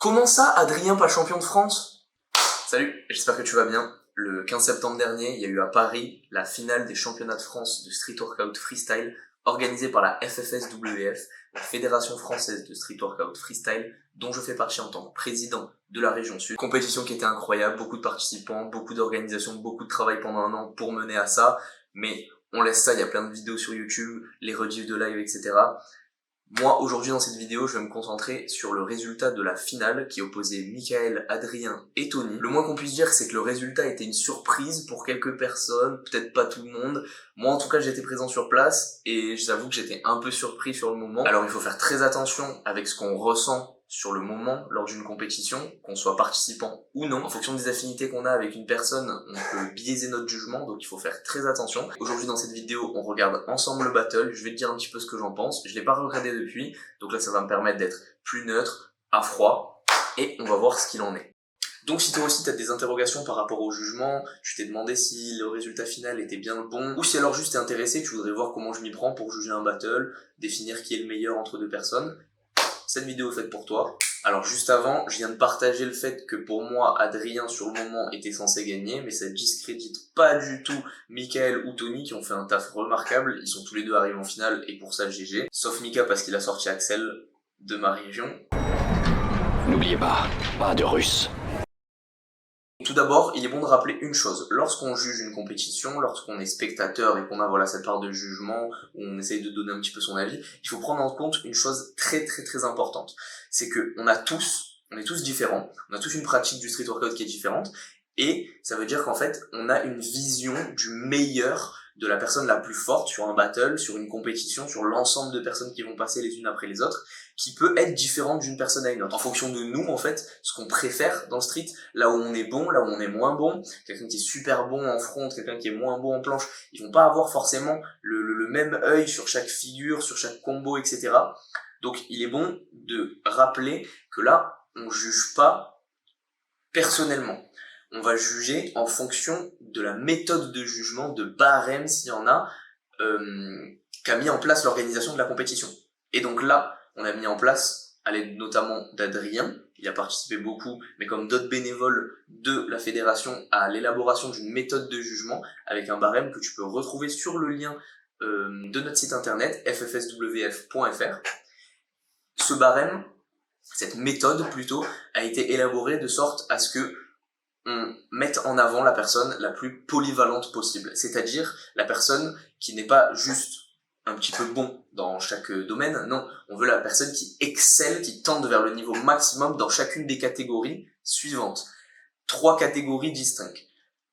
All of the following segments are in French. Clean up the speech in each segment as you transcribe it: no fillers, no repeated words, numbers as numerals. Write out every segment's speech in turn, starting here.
Comment ça, Adrien pas champion de France? Salut, j'espère que tu vas bien. Le 15 septembre dernier, il y a eu à Paris la finale des championnats de France de street workout freestyle organisée par la FFSWF, la Fédération Française de Street Workout Freestyle, dont je fais partie en tant que président de la région Sud. Compétition qui était incroyable, beaucoup de participants, beaucoup d'organisations, beaucoup de travail pendant un an pour mener à ça, mais on laisse ça, il y a plein de vidéos sur YouTube, les rediffs de live, etc. Moi, aujourd'hui, dans cette vidéo, je vais me concentrer sur le résultat de la finale qui opposait Michael, Adrien et Tony. Le moins qu'on puisse dire, c'est que le résultat était une surprise pour quelques personnes, peut-être pas tout le monde. Moi, en tout cas, j'étais présent sur place et j'avoue que j'étais un peu surpris sur le moment. Alors, il faut faire très attention avec ce qu'on ressent sur le moment lors d'une compétition, qu'on soit participant ou non. En fonction des affinités qu'on a avec une personne, on peut biaiser notre jugement, donc il faut faire très attention. Aujourd'hui dans cette vidéo, on regarde ensemble le battle, je vais te dire un petit peu ce que j'en pense. Je l'ai pas regardé depuis, donc là ça va me permettre d'être plus neutre, à froid, et on va voir ce qu'il en est. Donc si toi aussi tu as des interrogations par rapport au jugement, tu t'es demandé si le résultat final était bien le bon, ou si alors juste t'es intéressé, tu voudrais voir comment je m'y prends pour juger un battle, définir qui est le meilleur entre deux personnes, cette vidéo est faite pour toi. Alors juste avant, je viens de partager le fait que pour moi, Adrien sur le moment était censé gagner, mais ça discrédite pas du tout Michael ou Tony qui ont fait un taf remarquable. Ils sont tous les deux arrivés en finale et pour ça GG. Sauf Mika parce qu'il a sorti Axel de ma région. N'oubliez pas de russe. Tout d'abord, il est bon de rappeler une chose. Lorsqu'on juge une compétition, lorsqu'on est spectateur et qu'on a cette part de jugement, où on essaye de donner un petit peu son avis, il faut prendre en compte une chose très importante. C'est que on est tous différents, on a tous une pratique du street workout qui est différente, et ça veut dire qu'en fait, on a une vision du meilleur de la personne la plus forte sur un battle, sur une compétition, sur l'ensemble de personnes qui vont passer les unes après les autres, qui peut être différente d'une personne à une autre. En fonction de nous, en fait, ce qu'on préfère dans le street, là où on est bon, là où on est moins bon, quelqu'un qui est super bon en front, quelqu'un qui est moins bon en planche, ils vont pas avoir forcément le même œil sur chaque figure, sur chaque combo, etc. Donc il est bon de rappeler que là, on juge pas personnellement. On va juger en fonction de la méthode de jugement, de barème s'il y en a, qu'a mis en place l'organisation de la compétition. Et donc là, on a mis en place, à l'aide notamment d'Adrien, il a participé beaucoup, mais comme d'autres bénévoles de la fédération, à l'élaboration d'une méthode de jugement avec un barème que tu peux retrouver sur le lien de notre site internet, ffswf.fr. Ce barème, cette méthode plutôt, a été élaborée de sorte à ce que on mette en avant la personne la plus polyvalente possible, c'est-à-dire la personne qui n'est pas juste un petit peu bon dans chaque domaine, non, on veut la personne qui excelle, qui tende vers le niveau maximum dans chacune des catégories suivantes. 3 catégories distinctes,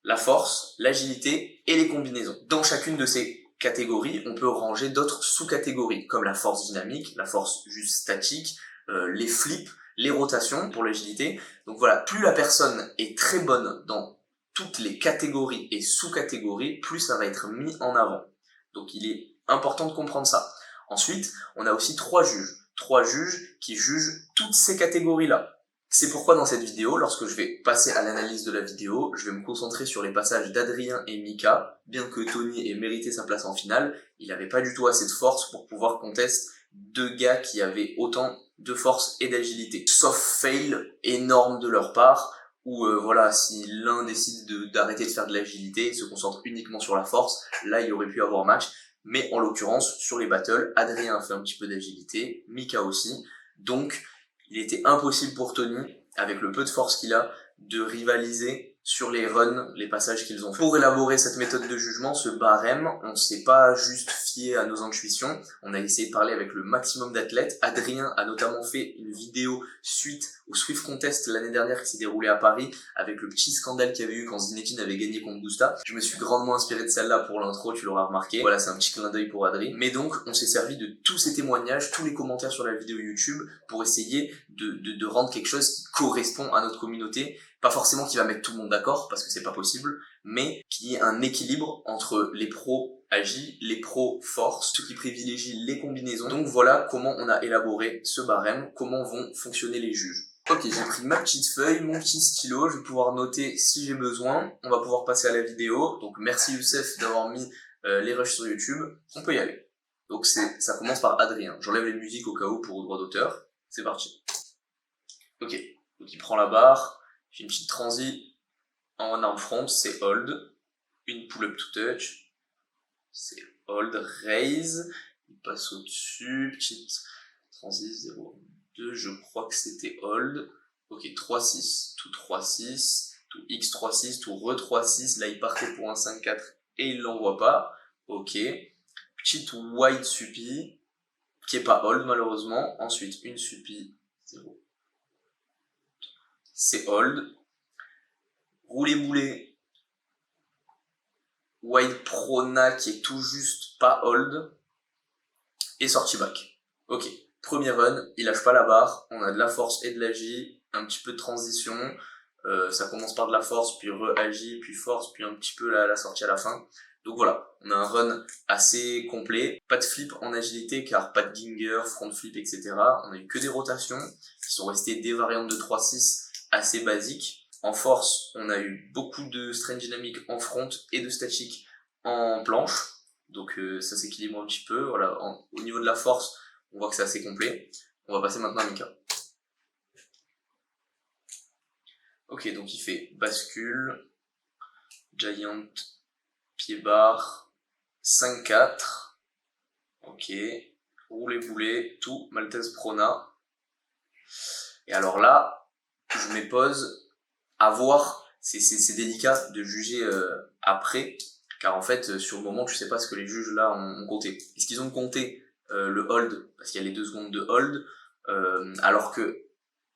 la force, l'agilité et les combinaisons. Dans chacune de ces catégories, on peut ranger d'autres sous-catégories, comme la force dynamique, la force juste statique, les flips, les rotations pour l'agilité. Donc voilà, plus la personne est très bonne dans toutes les catégories et sous-catégories, plus ça va être mis en avant. Donc il est important de comprendre ça. Ensuite, on a aussi 3 juges qui jugent toutes ces catégories-là. C'est pourquoi dans cette vidéo, lorsque je vais passer à l'analyse de la vidéo, je vais me concentrer sur les passages d'Adrien et Mika. Bien que Tony ait mérité sa place en finale, il n'avait pas du tout assez de force pour pouvoir contester 2 gars qui avaient autant de force et d'agilité. Sauf fail énorme de leur part, où voilà, si l'un décide d'arrêter de faire de l'agilité, se concentre uniquement sur la force, là il aurait pu avoir match. Mais en l'occurrence, sur les battles, Adrien a fait un petit peu d'agilité, Mika aussi, donc il était impossible pour Tony, avec le peu de force qu'il a, de rivaliser sur les runs, les passages qu'ils ont fait. Pour élaborer cette méthode de jugement, ce barème, on ne s'est pas juste fié à nos intuitions, on a essayé de parler avec le maximum d'athlètes. Adrien a notamment fait une vidéo suite au Swift Contest l'année dernière qui s'est déroulé à Paris, avec le petit scandale qu'il y avait eu quand Zinedine avait gagné contre Busta. Je me suis grandement inspiré de celle-là pour l'intro, tu l'auras remarqué. Voilà, c'est un petit clin d'œil pour Adrien. Mais donc, on s'est servi de tous ces témoignages, tous les commentaires sur la vidéo YouTube, pour essayer de rendre quelque chose qui correspond à notre communauté. Pas forcément qui va mettre tout le monde d'accord, parce que c'est pas possible, mais qui est un équilibre entre les pros agi, les pros force, ceux qui privilégient les combinaisons. Donc voilà comment on a élaboré ce barème, comment vont fonctionner les juges. Ok, j'ai pris ma petite feuille, mon petit stylo, je vais pouvoir noter si j'ai besoin. On va pouvoir passer à la vidéo. Donc merci Youssef d'avoir mis les rushs sur YouTube. On peut y aller. Donc ça commence par Adrien. J'enlève les musiques au cas où pour droit d'auteur. C'est parti. Ok. Donc il prend la barre, il fait une petite transi en arm front, c'est hold. Une pull-up to touch, c'est hold, raise. Il passe au-dessus, petite transi 0, 2, je crois que c'était hold. Ok, 3-6, tout 3-6, tout X 3-6, tout re 3-6. Là, il partait pour un 5-4 et il l'envoie pas. Ok, petite wide suppi, qui est pas hold malheureusement. Ensuite, une suppi 0. C'est hold. Roulé-boulé. Wide prona qui est tout juste pas hold. Et sortie back. Ok, premier run, il lâche pas la barre. On a de la force et de l'agi. Un petit peu de transition. Ça commence par de la force, puis re-agi, puis force, puis un petit peu la sortie à la fin. Donc voilà, on a un run assez complet. Pas de flip en agilité car pas de ginger, front flip, etc. On a eu que des rotations qui sont restées des variantes de 3-6 assez basiques. En force, on a eu beaucoup de strain dynamique en front et de statique en planche. Donc ça s'équilibre un petit peu. Voilà. Au niveau de la force, on voit que c'est assez complet. On va passer maintenant à Mika. Ok, donc il fait bascule, giant, pied barre, 5-4, ok, roulé-boulé, tout, Maltese Prona. Et alors là, je me pose à voir, c'est délicat de juger après, car en fait, sur le moment, tu sais pas ce que les juges là ont compté. Est-ce qu'ils ont compté le hold, parce qu'il y a les 2 secondes de hold, alors que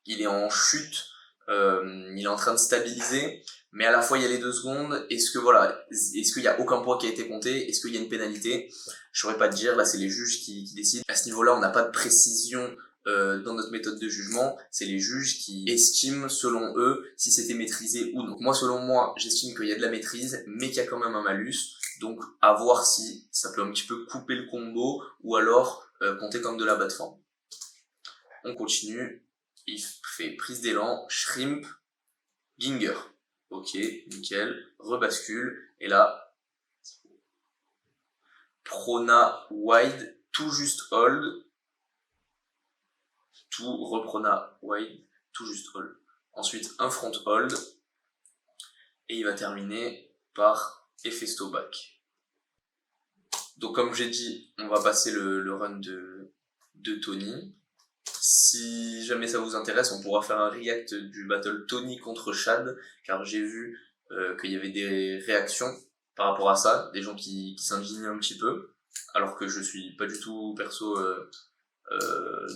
il est en chute, il est en train de stabiliser, mais à la fois il y a les 2 secondes, est-ce qu'il y a aucun point qui a été compté, est-ce qu'il y a une pénalité? Je saurais pas te dire, là c'est les juges qui décident. À ce niveau-là, on n'a pas de précision dans notre méthode de jugement, c'est les juges qui estiment selon eux si c'était maîtrisé ou non. Moi, selon moi, j'estime qu'il y a de la maîtrise, mais qu'il y a quand même un malus, donc à voir si ça peut un petit peu couper le combo, ou alors compter comme de la bas de forme. On continue. Il fait prise d'élan, shrimp, ginger. Ok, nickel. Rebascule. Et là, prona wide, tout juste hold. Tout reprona wide, tout juste hold. Ensuite, un front hold. Et il va terminer par Hefesto back. Donc comme j'ai dit, on va passer le run de Tony. Si jamais ça vous intéresse, on pourra faire un react du battle Tony contre Chad, car j'ai vu qu'il y avait des réactions par rapport à ça, des gens qui s'indignaient un petit peu, alors que je suis pas du tout perso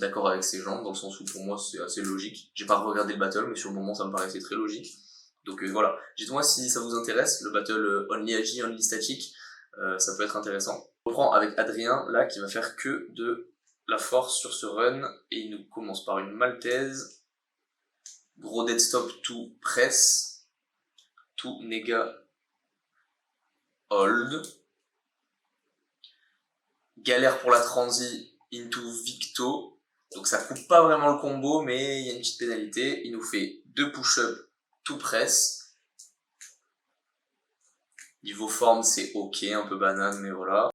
d'accord avec ces gens, dans le sens où pour moi c'est assez logique. J'ai pas regardé le battle, mais sur le moment ça me paraissait très logique. Donc voilà, dites-moi si ça vous intéresse, le battle Only Agi, Only Static, ça peut être intéressant. On reprend avec Adrien, là, qui va faire que de la force sur ce run, et il nous commence par une maltaise, gros dead stop to press, to nega hold, galère pour la transi into victo, donc ça coupe pas vraiment le combo, mais il y a une petite pénalité. Il nous fait 2 push-up to press, niveau forme c'est ok, un peu banane, mais voilà.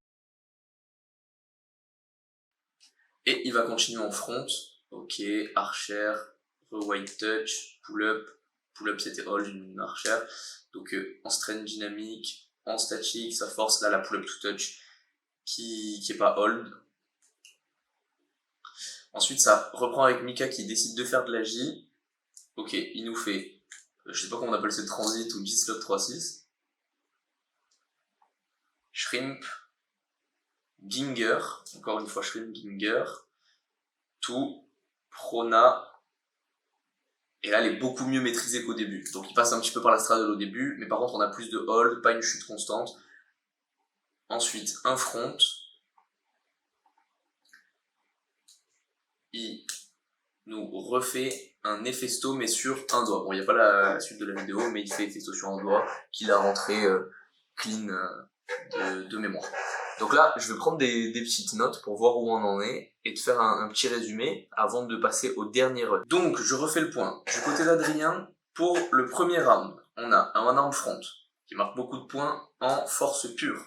Et il va continuer en front, ok, archer, re-white touch, pull-up c'était hold, une archer, donc en strain dynamique, en statique, ça force là la pull-up to touch qui est pas hold. Ensuite ça reprend avec Mika qui décide de faire de la J, ok, il nous fait, je sais pas comment on appelle ce transit ou G-slot 3-6, shrimp, ginger, encore une fois shrimp, ginger, tout, prona. Et là, elle est beaucoup mieux maîtrisée qu'au début. Donc il passe un petit peu par la straddle au début, mais par contre on a plus de hold, pas une chute constante. Ensuite, un front. Il nous refait un Hefesto, mais sur un doigt. Bon, il n'y a pas la suite de la vidéo, mais il fait Hefesto sur un doigt, qu'il a rentré clean de mémoire. Donc là, je vais prendre des petites notes pour voir où on en est et te faire un petit résumé avant de passer au dernier run. Donc, je refais le point. Du côté d'Adrien, pour le premier round, on a un arm front qui marque beaucoup de points en force pure.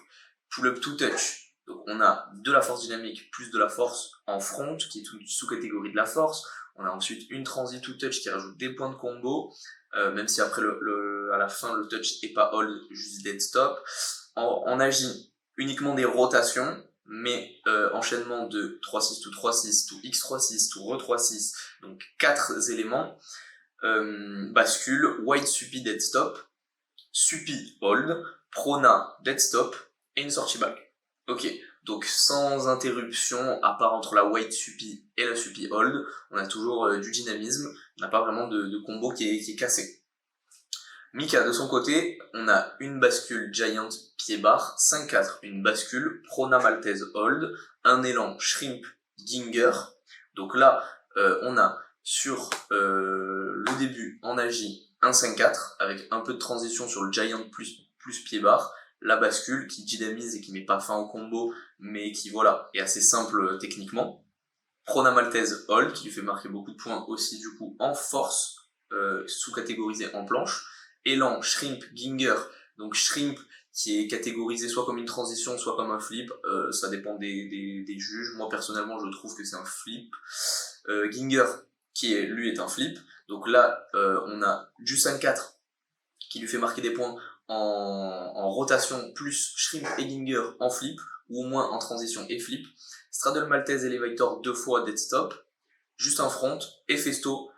Pull-up to touch. Donc on a de la force dynamique plus de la force en front, qui est une sous-catégorie de la force. On a ensuite une transi to touch qui rajoute des points de combo, même si après à la fin le touch est pas hold, juste dead stop. On agit uniquement des rotations, mais enchaînement de 3-6 to 3-6, to X3-6, to Re3-6, donc 4 éléments. Bascule, white supi dead stop, supi hold, prona dead stop et une sortie back. Ok, donc sans interruption, à part entre la white supi et la supi hold, on a toujours du dynamisme, on n'a pas vraiment de combo qui est cassé. Mika, de son côté, on a une bascule Giant pied barre, 5-4, une bascule Prona Maltese Hold, un élan Shrimp Ginger. Donc là, on a sur le début en agi un 5-4, avec un peu de transition sur le Giant plus pied barre, la bascule qui dynamise et qui met pas fin au combo, mais qui voilà est assez simple techniquement. Prona Maltese Hold, qui lui fait marquer beaucoup de points aussi du coup en force, sous-catégorisé en planche. Élan Shrimp Ginger, donc Shrimp qui est catégorisé soit comme une transition, soit comme un flip, ça dépend des juges. Moi personnellement je trouve que c'est un flip. Ginger qui lui est un flip, donc là on a du 5-4 qui lui fait marquer des points en rotation, plus Shrimp et Ginger en flip, ou au moins en transition et flip. Straddle Maltese Elevator 2 fois dead stop, juste un front, et Festo.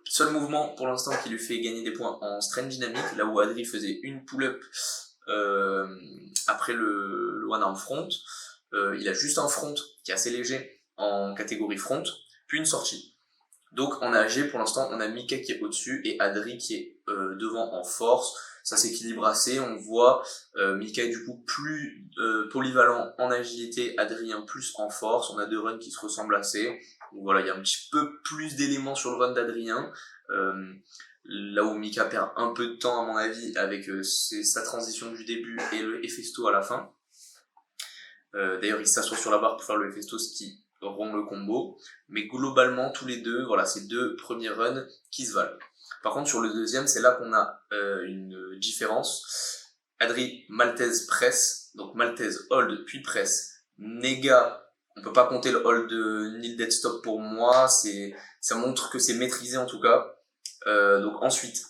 Seul mouvement pour l'instant qui lui fait gagner des points en strain dynamique, là où Adri faisait une pull-up après le one arm front. Il a juste un front qui est assez léger en catégorie front, puis une sortie. Donc en AG pour l'instant on a Mika qui est au-dessus et Adri qui est devant en force. Ça s'équilibre assez, on voit Mika est du coup plus polyvalent en agilité, Adrien plus en force, on a deux runs qui se ressemblent assez. Donc voilà, il y a un petit peu plus d'éléments sur le run d'Adrien, là où Mika perd un peu de temps à mon avis avec sa transition du début et le Hefesto à la fin. D'ailleurs il s'assoit sur la barre pour faire le Hefesto, ce qui rompt le combo, mais globalement tous les deux, voilà, c'est deux premiers runs qui se valent. Par contre sur le deuxième, c'est là qu'on a une différence. Adri, Maltese press, donc Maltese hold puis press, Nega. On peut pas compter le hold ni le dead stop pour moi, ça montre que c'est maîtrisé en tout cas. Donc ensuite,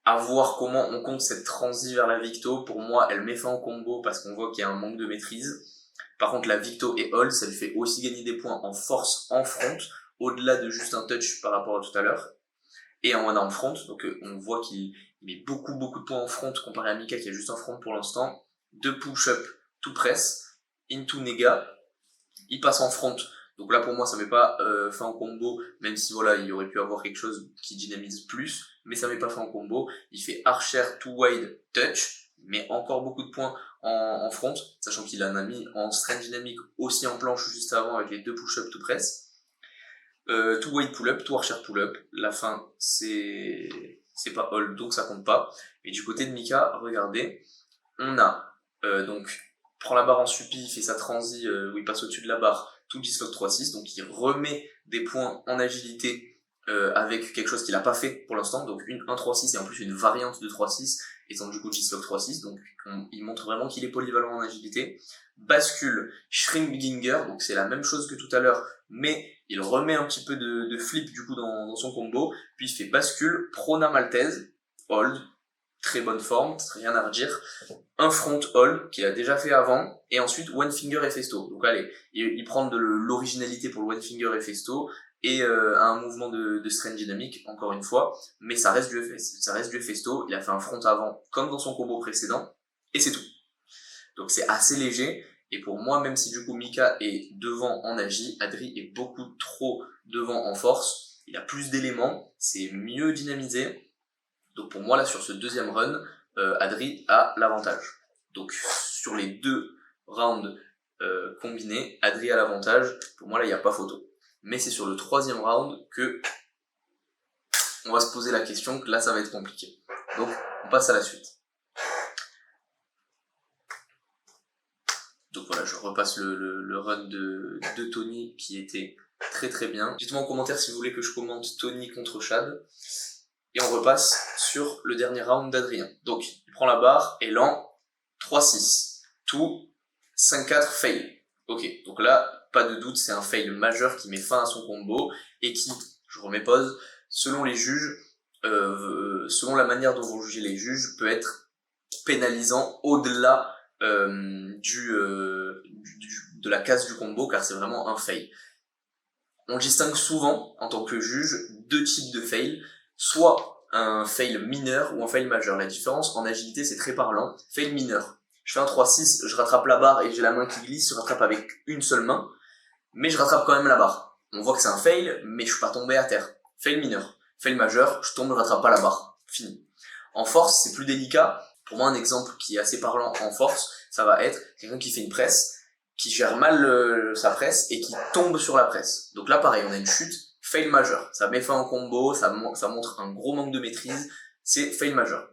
à voir comment on compte cette transi vers la Victo. Pour moi, elle met fin au combo parce qu'on voit qu'il y a un manque de maîtrise. Par contre, la Victo et hold, ça lui fait aussi gagner des points en force en front, au-delà de juste un touch par rapport à tout à l'heure. Et en one arm front, donc on voit qu'il met beaucoup de points en front comparé à Mika qui a juste un front pour l'instant. 2 push-up, tout press, into Nega. Il passe en front, donc là pour moi ça met pas fin au combo, même si voilà il y aurait pu avoir quelque chose qui dynamise plus, mais ça met pas fin au combo. Il fait archer to wide touch, mais encore beaucoup de points en front, sachant qu'il en a mis en strain dynamique aussi en planche juste avant avec les 2 push-up to press. To wide pull-up, to archer pull-up, la fin c'est pas hold donc ça compte pas. Et du côté de Mika, regardez, on a donc prend la barre en supi, il fait sa transi où il passe au-dessus de la barre, tout dislock 3-6, donc il remet des points en agilité avec quelque chose qu'il n'a pas fait pour l'instant, donc un 3-6 et en plus une variante de 3-6, étant du coup dislock 3-6, donc il montre vraiment qu'il est polyvalent en agilité. Bascule Shrimp Ginger, donc c'est la même chose que tout à l'heure, mais il remet un petit peu de flip du coup dans son combo, puis il fait bascule Prona Maltese, hold, très bonne forme, rien à redire. Un front hold qu'il a déjà fait avant, et ensuite one finger et festo. Donc allez, il prend de l'originalité pour le one finger et festo, et un mouvement de strain dynamique, encore une fois, mais ça reste du festo. Il a fait un front avant, comme dans son combo précédent, et c'est tout. Donc c'est assez léger, et pour moi, même si du coup Mika est devant en agi, Adri est beaucoup trop devant en force, il a plus d'éléments, c'est mieux dynamisé. Donc pour moi là sur ce deuxième run, Adri a l'avantage. Donc sur les deux rounds combinés, Adri a l'avantage. Pour moi là il n'y a pas photo. Mais c'est sur le troisième round que on va se poser la question, que là ça va être compliqué. Donc on passe à la suite. Donc voilà, je repasse le run de Tony qui était très bien. Dites-moi en commentaire si vous voulez que je commente Tony contre Chad. Et on repasse sur le dernier round d'Adrien. Donc, il prend la barre, élan, 3-6, tout, 5-4, fail. Ok, donc là, pas de doute, c'est un fail majeur qui met fin à son combo et qui je remets pause, selon les juges, selon la manière dont vont juger les juges, peut être pénalisant au-delà de la case du combo, car c'est vraiment un fail. On distingue souvent, en tant que juge, deux types de fail, soit un fail mineur ou un fail majeur. La différence en agilité, c'est très parlant. Fail mineur, je fais un 3-6, je rattrape la barre et j'ai la main qui glisse, je rattrape avec une seule main, mais je rattrape quand même la barre. On voit que c'est un fail, mais je suis pas tombé à terre. Fail mineur. Fail majeur, je tombe, je rattrape pas la barre. Fini. En force, c'est plus délicat. Pour moi, un exemple qui est assez parlant en force, ça va être quelqu'un qui fait une presse, qui gère mal sa presse et qui tombe sur la presse. Donc là, pareil, on a une chute, fail majeur. Ça met fin en combo, ça montre un gros manque de maîtrise, c'est fail majeur.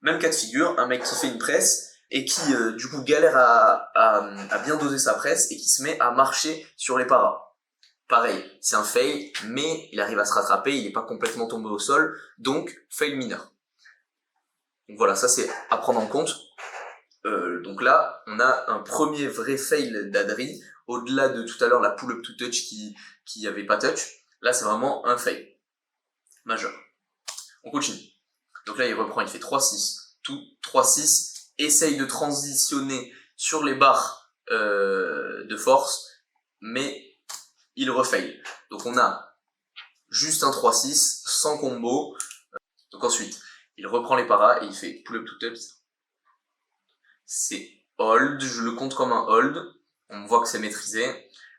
Même cas de figure, un mec qui fait une presse et qui, du coup, galère à bien doser sa presse et qui se met à marcher sur les paras. Pareil, c'est un fail, mais il arrive à se rattraper, il n'est pas complètement tombé au sol, donc fail mineur. Donc voilà, ça c'est à prendre en compte. Donc là, on a un premier vrai fail d'Adri, au-delà de tout à l'heure la pull-up to touch qui avait pas touch. Là, c'est vraiment un fail majeur. On continue. Donc là, il reprend, il fait 3-6, tout 3-6, essaye de transitionner sur les barres de force, mais il refail. Donc on a juste un 3-6, sans combo. Donc ensuite, il reprend les paras et il fait pull-up to touch. C'est hold, je le compte comme un hold, on voit que c'est maîtrisé,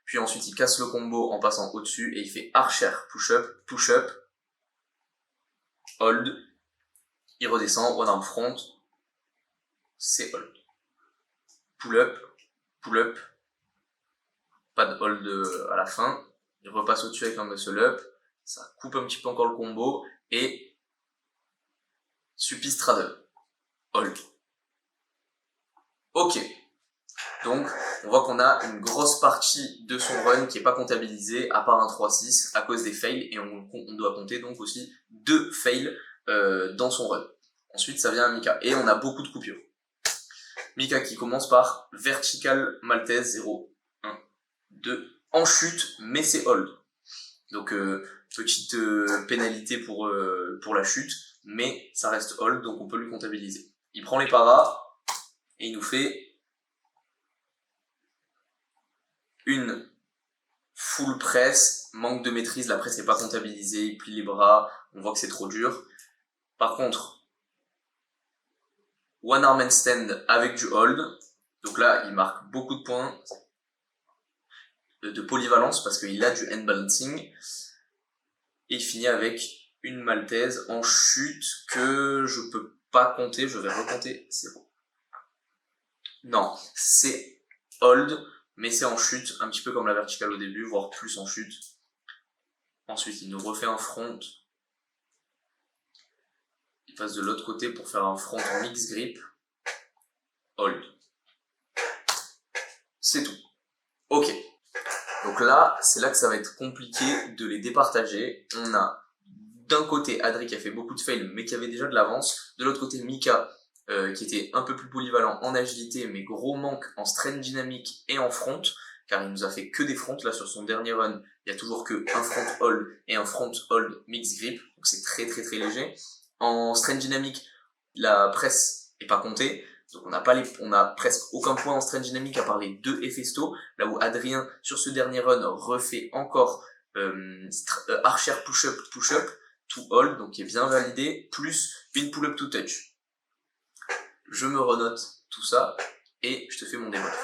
puis ensuite il casse le combo en passant au-dessus et il fait archer, push-up, hold, il redescend, one arm front, c'est hold. Pull-up, pas de hold à la fin, il repasse au-dessus avec un muscle-up, ça coupe un petit peu encore le combo, et suppi straddle, hold. Ok, donc on voit qu'on a une grosse partie de son run qui n'est pas comptabilisée, à part un 3-6 à cause des fails, et on doit compter donc aussi 2 fails dans son run. Ensuite ça vient à Mika, et on a beaucoup de coupures. Mika qui commence par vertical maltaise 0, 1, 2, en chute, mais c'est hold. Donc petite pénalité pour la chute, mais ça reste hold, donc on peut lui comptabiliser. Il prend les paras, et il nous fait une full press, manque de maîtrise, la presse n'est pas comptabilisée, il plie les bras, on voit que c'est trop dur. Par contre, one arm handstand avec du hold, donc là il marque beaucoup de points de polyvalence parce qu'il a du hand balancing, et il finit avec une maltaise en chute que je peux pas compter, je vais recompter 0. Non, c'est hold, mais c'est en chute, un petit peu comme la verticale au début, voire plus en chute. Ensuite, il nous refait un front. Il passe de l'autre côté pour faire un front mix grip. Hold. C'est tout. Ok. Donc là, c'est là que ça va être compliqué de les départager. On a d'un côté Adri qui a fait beaucoup de fails, mais qui avait déjà de l'avance. De l'autre côté, Mika, qui était un peu plus polyvalent en agilité, mais gros manque en strength dynamique et en front, car il nous a fait que des fronts. Là, sur son dernier run, il y a toujours que un front hold et un front hold mix grip, donc c'est très très très léger. En strength dynamique, la presse est pas comptée, donc on a presque aucun point en strength dynamique à part les 2 Hefesto, là où Adrien, sur ce dernier run, refait encore archer push-up, to hold, donc qui est bien validé, plus une pull-up to touch. Je me renote tout ça et je te fais mon débrief.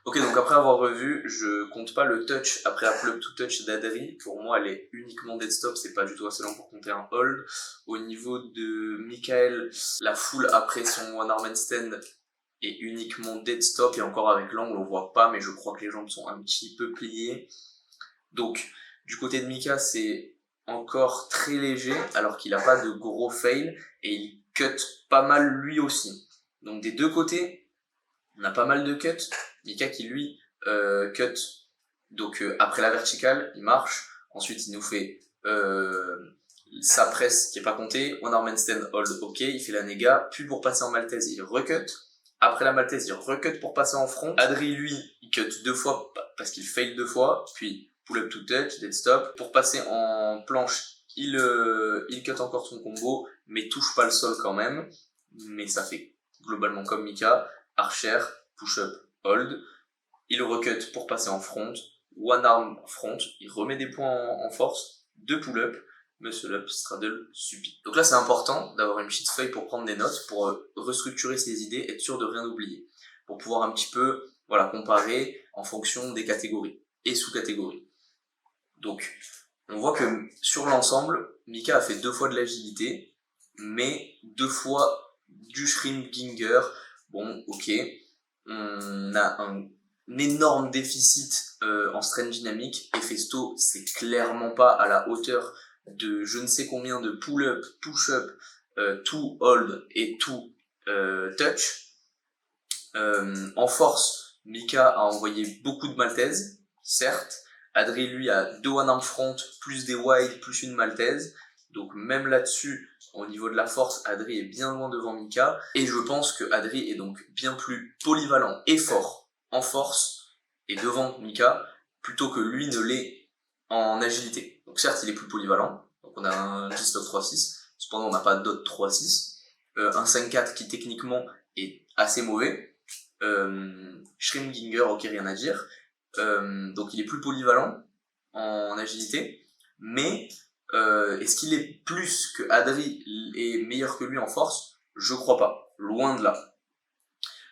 Ok, donc après avoir revu, je compte pas le touch après la pull-up to touch d'Adri. Pour moi, elle est uniquement dead stop, c'est pas du tout assez long pour compter un hold. Au niveau de Michael, la full après son one arm handstand est uniquement dead stop, et encore avec l'angle on voit pas, mais je crois que les jambes sont un petit peu pliées. Donc, du côté de Mika, c'est encore très léger, alors qu'il a pas de gros fail, et il cut pas mal lui aussi. Donc des deux côtés, on a pas mal de cuts. Mika qui lui cut, donc après la verticale, il marche. Ensuite il nous fait sa presse qui est pas comptée, one arm handstand hold, ok, il fait la néga, puis pour passer en maltaise il recut. Après la maltaise il recut pour passer en front. Adri lui, il cut 2 fois parce qu'il fail 2 fois, puis pull up to touch, dead stop. Pour passer en planche, il cut encore son combo, mais touche pas le sol quand même. Mais ça fait globalement comme Mika, archer, push-up, hold. Il recut pour passer en front, one arm front, il remet des points en force, 2 pull-up, muscle-up, straddle, supi. Donc là c'est important d'avoir une petite feuille pour prendre des notes, pour restructurer ses idées, être sûr de rien oublier. Pour pouvoir un petit peu comparer en fonction des catégories et sous-catégories. Donc on voit que sur l'ensemble, Mika a fait 2 fois de l'agilité, mais 2 fois du Schrimginger. Bon, ok, on a un énorme déficit en strength dynamique, et Festo c'est clairement pas à la hauteur de je ne sais combien de pull-up, push-up, tout hold et tout touch. En force, Mika a envoyé beaucoup de maltaises, certes. Adri lui a 2 one arm front, plus des wide, plus une maltaise. Donc même là-dessus, au niveau de la force, Adri est bien loin devant Mika. Et je pense que Adri est donc bien plus polyvalent et fort en force et devant Mika, plutôt que lui ne l'est en agilité. Donc certes, il est plus polyvalent. Donc on a un G-Stock 3-6. Cependant, on n'a pas d'autres 3-6. Un 5-4 qui techniquement est assez mauvais. Schrimginger, ok, rien à dire. Donc il est plus polyvalent en agilité, mais est-ce qu'il est plus que Adri et meilleur que lui en force? Je crois pas, loin de là.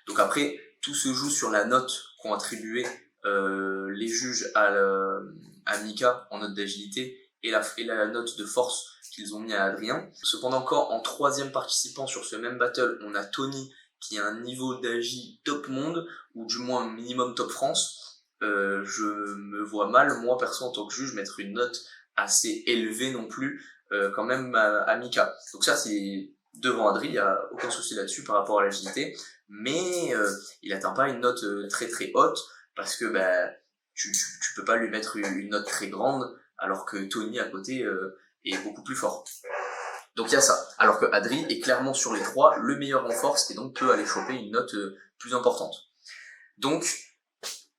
Donc après, tout se joue sur la note qu'ont attribué les juges à Mika en note d'agilité et la note de force qu'ils ont mis à Adrien. Cependant, quand en 3e participant sur ce même battle, on a Tony qui a un niveau d'agi top monde, ou du moins minimum top France, je me vois mal, moi perso en tant que juge, mettre une note assez élevée non plus, quand même à Mika. Donc ça c'est devant Adri, il n'y a aucun souci là-dessus par rapport à l'agilité, mais il atteint pas une note très très haute, parce que tu peux pas lui mettre une note très grande, alors que Tony à côté est beaucoup plus fort. Donc il y a ça, alors que Adri est clairement sur les 3 le meilleur en force, et donc peut aller choper une note plus importante. Donc,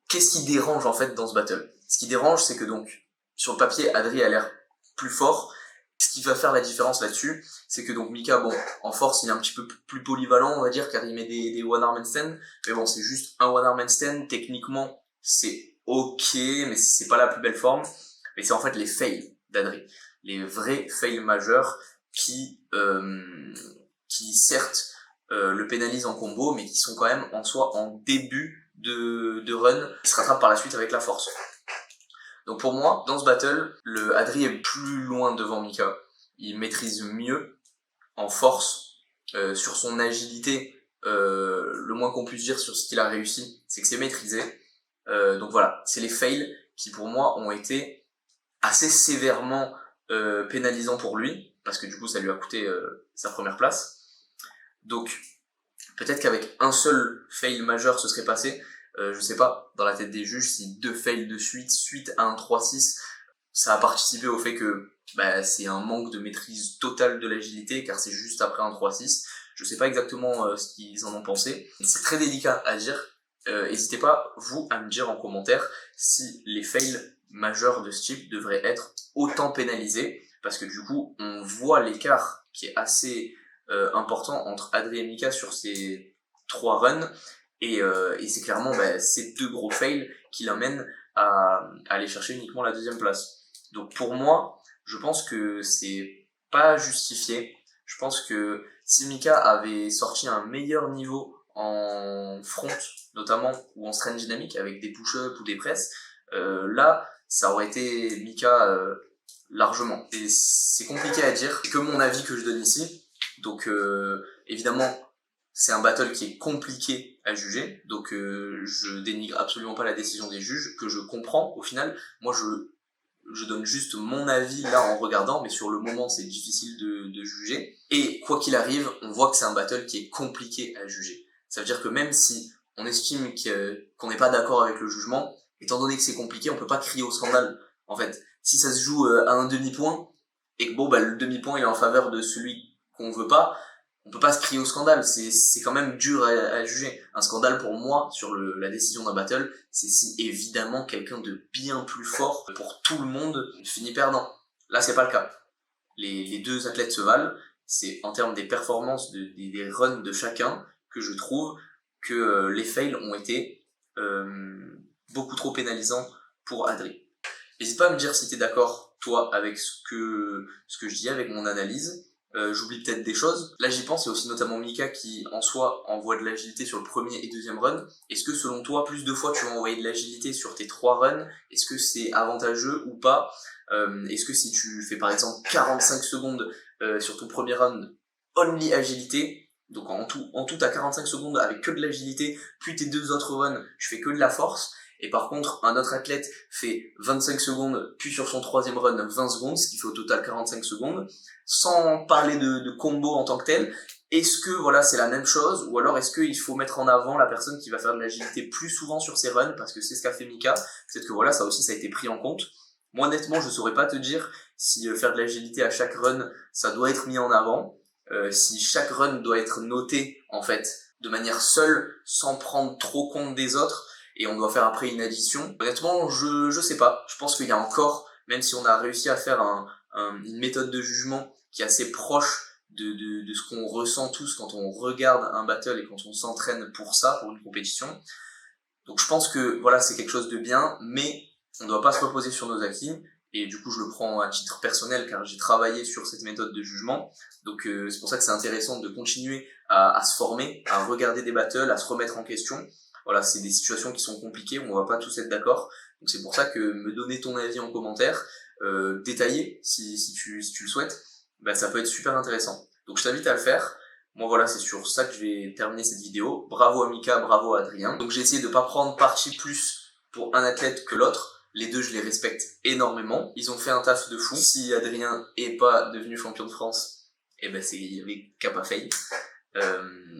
qu'est-ce qui dérange en fait dans ce battle? Ce qui dérange, c'est que donc, sur le papier, Adri a l'air plus fort. Ce qui va faire la différence là-dessus, c'est que donc Mika, bon, en force, il est un petit peu plus polyvalent, on va dire, car il met des one arm handstand, mais bon, c'est juste un one arm handstand, techniquement, c'est ok, mais c'est pas la plus belle forme, mais c'est en fait les fails d'Adri, les vrais fails majeurs qui certes le pénalisent en combo, mais qui sont quand même en soi en début de run, qui se rattrape par la suite avec la force. Donc pour moi, dans ce battle, le Adri est plus loin devant Mika. Il maîtrise mieux en force, sur son agilité. Le moins qu'on puisse dire sur ce qu'il a réussi, c'est que c'est maîtrisé. Donc voilà, c'est les fails qui pour moi ont été assez sévèrement pénalisants pour lui, parce que du coup ça lui a coûté sa première place. Donc peut-être qu'avec un seul fail majeur ce serait passé. Je sais pas, dans la tête des juges, si 2 fails de suite à un 3-6, ça a participé au fait que c'est un manque de maîtrise totale de l'agilité, car c'est juste après un 3-6. Je sais pas exactement ce qu'ils en ont pensé. C'est très délicat à dire. N'hésitez pas, vous, à me dire en commentaire si les fails majeurs de ce type devraient être autant pénalisés, parce que du coup, on voit l'écart qui est assez important entre Adri et Mika sur ces 3 runs, et c'est clairement ces 2 gros fails qui l'amènent à aller chercher uniquement la 2e place. Donc pour moi, je pense que c'est pas justifié. Je pense que si Mika avait sorti un meilleur niveau en front, notamment, ou en strength dynamique, avec des push-ups ou des presses, là, ça aurait été Mika largement. Et c'est compliqué à dire, c'est que mon avis que je donne ici. Donc évidemment, c'est un battle qui est compliqué à juger, donc je dénigre absolument pas la décision des juges, que je comprends au final. Moi je donne juste mon avis là en regardant, mais sur le moment c'est difficile de juger. Et quoi qu'il arrive, on voit que c'est un battle qui est compliqué à juger. Ça veut dire que même si on estime qu'on n'est pas d'accord avec le jugement, étant donné que c'est compliqué, on peut pas crier au scandale. En fait, si ça se joue à un demi-point, et que le demi-point il est en faveur de celui qu'on veut pas, on peut pas se crier au scandale, c'est quand même dur à juger. Un scandale pour moi, sur la décision d'un battle, c'est si évidemment quelqu'un de bien plus fort pour tout le monde finit perdant. Là c'est pas le cas. les deux athlètes se valent. C'est en termes des performances, des runs de chacun, que je trouve que les fails ont été beaucoup trop pénalisants pour Adri. N'hésite pas à me dire si tu es d'accord, toi, avec ce que je dis, avec mon analyse. J'oublie peut-être des choses. Là j'y pense, il y a aussi notamment Mika qui en soi envoie de l'agilité sur le premier et deuxième run. Est-ce que selon toi, plus de fois tu vas envoyer de l'agilité sur tes 3 runs? Est-ce que c'est avantageux ou pas? Est-ce que si tu fais par exemple 45 secondes sur ton premier run, only agilité, donc en tout t'as 45 secondes avec que de l'agilité, puis tes 2 autres runs, tu fais que de la force, et par contre, un autre athlète fait 25 secondes, puis sur son troisième run, 20 secondes, ce qui fait au total 45 secondes, sans parler de combo en tant que tel. Est-ce que voilà, c'est la même chose, ou alors est-ce qu'il faut mettre en avant la personne qui va faire de l'agilité plus souvent sur ses runs, parce que c'est ce qu'a fait Mika. Peut-être que voilà, ça aussi, ça a été pris en compte. Moi, honnêtement, je saurais pas te dire si faire de l'agilité à chaque run, ça doit être mis en avant, si chaque run doit être noté, en fait, de manière seule, sans prendre trop compte des autres, et on doit faire après une addition. Honnêtement, je sais pas. Je pense qu'il y a encore, même si on a réussi à faire une méthode de jugement qui est assez proche de ce qu'on ressent tous quand on regarde un battle et quand on s'entraîne pour ça, pour une compétition. Donc je pense que voilà, c'est quelque chose de bien, mais on ne doit pas se reposer sur nos acquis. Et du coup, je le prends à titre personnel car j'ai travaillé sur cette méthode de jugement. Donc c'est pour ça que c'est intéressant de continuer à se former, à regarder des battles, à se remettre en question. Voilà, c'est des situations qui sont compliquées, on va pas tous être d'accord. Donc c'est pour ça que me donner ton avis en commentaire, détaillé si tu le souhaites, bah, ça peut être super intéressant. Donc je t'invite à le faire. Moi voilà, c'est sur ça que je vais terminer cette vidéo. Bravo à Mika, bravo à Adrien. Donc j'ai essayé de pas prendre parti plus pour un athlète que l'autre. Les deux, je les respecte énormément. Ils ont fait un taf de fou. Si Adrien est pas devenu champion de France, eh ben il y avait qu'à pas fail.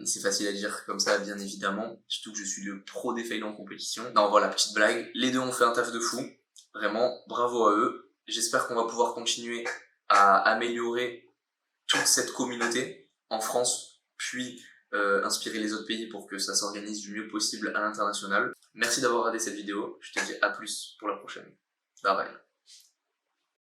C'est facile à dire comme ça, bien évidemment, surtout que je suis le pro des fails en compétition. Non voilà, petite blague, les deux ont fait un taf de fou, vraiment, bravo à eux. J'espère qu'on va pouvoir continuer à améliorer toute cette communauté en France, puis inspirer les autres pays pour que ça s'organise du mieux possible à l'international. Merci d'avoir regardé cette vidéo, je te dis à plus pour la prochaine. Bye bye.